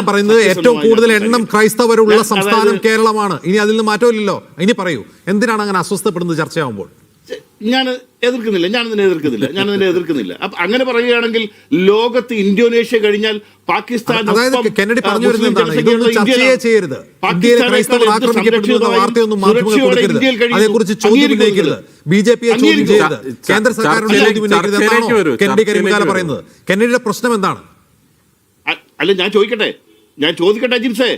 ഞാൻ പറയുന്നത് ഏറ്റവും കൂടുതൽ എണ്ണം ക്രൈസ്തവരുള്ള സംസ്ഥാനം കേരളമാണ്. ഇനി അതിൽ നിന്ന് മാറ്റമില്ലല്ലോ. ഇനി പറയൂ, എന്തിനാണ് അങ്ങനെ അസ്വസ്ഥപ്പെടുന്നത് ചർച്ചയാവുമ്പോൾ? ഞാൻ ഞാനതിനെ എതിർക്കുന്നില്ല. അപ്പൊ അങ്ങനെ പറയുകയാണെങ്കിൽ ലോകത്ത് ഇന്തോനേഷ്യ കഴിഞ്ഞാൽ പാകിസ്ഥാൻ, കെന്നഡി പറഞ്ഞു വരുന്നത് എന്താണ്? ഇതൊന്നും ചർച്ചയെ ചെയ്യരുത്. ഇന്ത്യയിലെ ക്രൈസ്തവർ ആക്രമിക്കപ്പെടുന്ന വാർത്തയൊന്നും മാധ്യമങ്ങൾ കൊടുക്കരുത്. അതേക്കുറിച്ച് ചോദ്യം ഉന്നയിക്കരുത്. ബിജെപിയെ ചോദ്യം ചെയ്യരുത്. കേന്ദ്ര സർക്കാരിനോട് ചോദ്യം ഉന്നയിക്കരുത് എന്നാണോ കെന്നഡി കരിമികാല പറയുന്നത്? കെന്നഡിയുടെ പ്രശ്നം എന്താണ്? അല്ല, ഞാൻ ചോദിക്കട്ടെ ജിംസേ,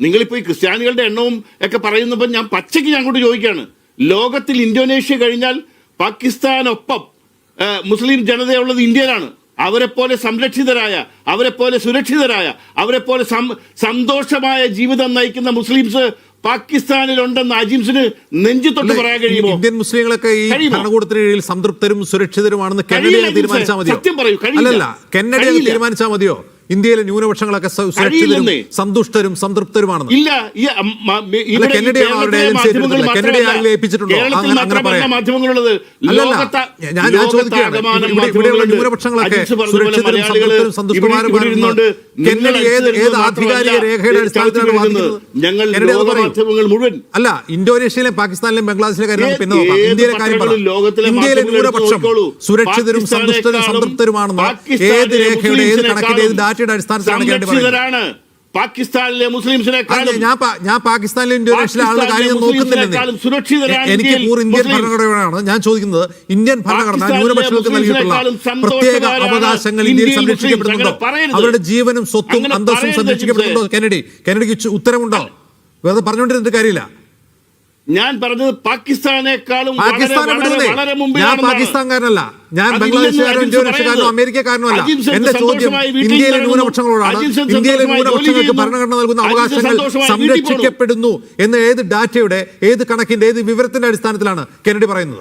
നിങ്ങളിപ്പോ ഈ ക്രിസ്ത്യാനികളുടെ എണ്ണവും ഒക്കെ പറയുന്നപ്പോൾ ഞാൻ പച്ചയ്ക്ക് അങ്ങോട്ട് ചോദിക്കുകയാണ്. ലോകത്തിൽ ഇന്തോനേഷ്യ കഴിഞ്ഞാൽ പാകിസ്ഥാനൊപ്പം മുസ്ലിം ജനതയുള്ളത് ഇന്ത്യയിലാണ്. അവരെ പോലെ സംരക്ഷിതരായ, അവരെ പോലെ സുരക്ഷിതരായ, അവരെ പോലെ സന്തോഷമായ ജീവിതം നയിക്കുന്ന മുസ്ലിംസ് പാകിസ്ഥാനിലുണ്ടെന്ന് അജിംസിന് നെഞ്ചിത്തൊട്ട് പറയാൻ കഴിയുമോ? ഇന്ത്യൻ മുസ്ലിങ്ങളൊക്കെ ഈ ഭരണകൂടത്തിന് കീഴിൽ സംതൃപ്തരും സുരക്ഷിതരുമാണെന്ന് കെന്നഡി തീരുമാനിച്ചാൽ മതിയോ? സത്യം പറയൂ, അല്ലല്ല, കെന്നഡി തീരുമാനിച്ചാൽ മതിയോ ഇന്ത്യയിലെ ന്യൂനപക്ഷങ്ങളൊക്കെ സുരക്ഷിതരും സന്തുഷ്ടരും സംതൃപ്തരുമാണെന്ന്? ഇല്ല. മാധ്യമങ്ങളുള്ളത് ഞാൻ ചോദിക്കുകയാണ്, ഇവിടെയുള്ള ന്യൂനപക്ഷങ്ങളൊക്കെ സുരക്ഷിതരും സന്തുഷ്ടരും സന്തുഷ്ടമാരുമാണെന്ന് കെന്നഡി ഏത് ആധികാരിക രേഖയുടെ അടിസ്ഥാനത്തിലാണ് മുഴുവൻ? അല്ല, ഇന്തോനേഷ്യയിലെയും പാകിസ്ഥാനിലെയും ബംഗ്ലാദേശിലെ കാര്യം പിന്നെ നോക്കാം. ഇന്ത്യയിലെ കാര്യം ഇന്ത്യയിലെ ന്യൂനപക്ഷം സുരക്ഷിതരും സന്തുഷ്ടരും സംതൃപ്തരുമാണെന്ന് ഏത് രേഖയുടെ, ഏത് കണക്കിന്റെ, ഏത് ഡാറ്റയുടെ അടിസ്ഥാനത്തിലാണ്? പാകിസ്ഥാനിലെ മുസ്ലിംസിനെക്കാളും ഞാൻ പാകിസ്ഥാനിലെ ഇന്തോനേഷ്യയിലെ ആളുടെ കാര്യം നോക്കുന്നില്ല. എനിക്ക് പൂർവ്വ ഇന്ത്യൻ ഭരണഘടനയാണ് ഞാൻ ചോദിക്കുന്നത്. ഇന്ത്യൻ ഭരണഘടന ന്യൂനപക്ഷങ്ങൾക്ക് നൽകിയിട്ടുള്ള പ്രത്യേക അവകാശങ്ങൾ ഇന്ത്യയിൽ സംരക്ഷിക്കപ്പെടുന്നുണ്ടോ? അവരുടെ ജീവനും സ്വത്തും അന്തസ്സും സംരക്ഷിക്കപ്പെടുന്നുണ്ടോ? കെന്നഡിക്ക് ഉത്തരമുണ്ടോ? വെറുതെ പറഞ്ഞുകൊണ്ടിരുന്നിട്ട് കാര്യമില്ല. ഞാൻ പറഞ്ഞത് പാകിസ്ഥാനേക്കാളും ഞാൻ പാകിസ്ഥാൻകാരനല്ല, ഞാൻ ബംഗ്ലാദേശുകാരനോ ഇന്തോനേഷ്യക്കാരനോ അമേരിക്കക്കാരനോ അല്ല. എന്റെ ചോദ്യം ഇന്ത്യയിലെ ന്യൂനപക്ഷങ്ങളോടാണ്. ഇന്ത്യയിലെ ന്യൂനപക്ഷങ്ങൾക്ക് ഭരണഘടന നൽകുന്ന അവകാശങ്ങൾ സംരക്ഷിക്കപ്പെടുന്നു എന്ന് ഏത് ഡാറ്റയുടെ, ഏത് കണക്കിന്റെ, ഏത് വിവരത്തിന്റെ അടിസ്ഥാനത്തിലാണ് കെന്നഡി പറയുന്നത്?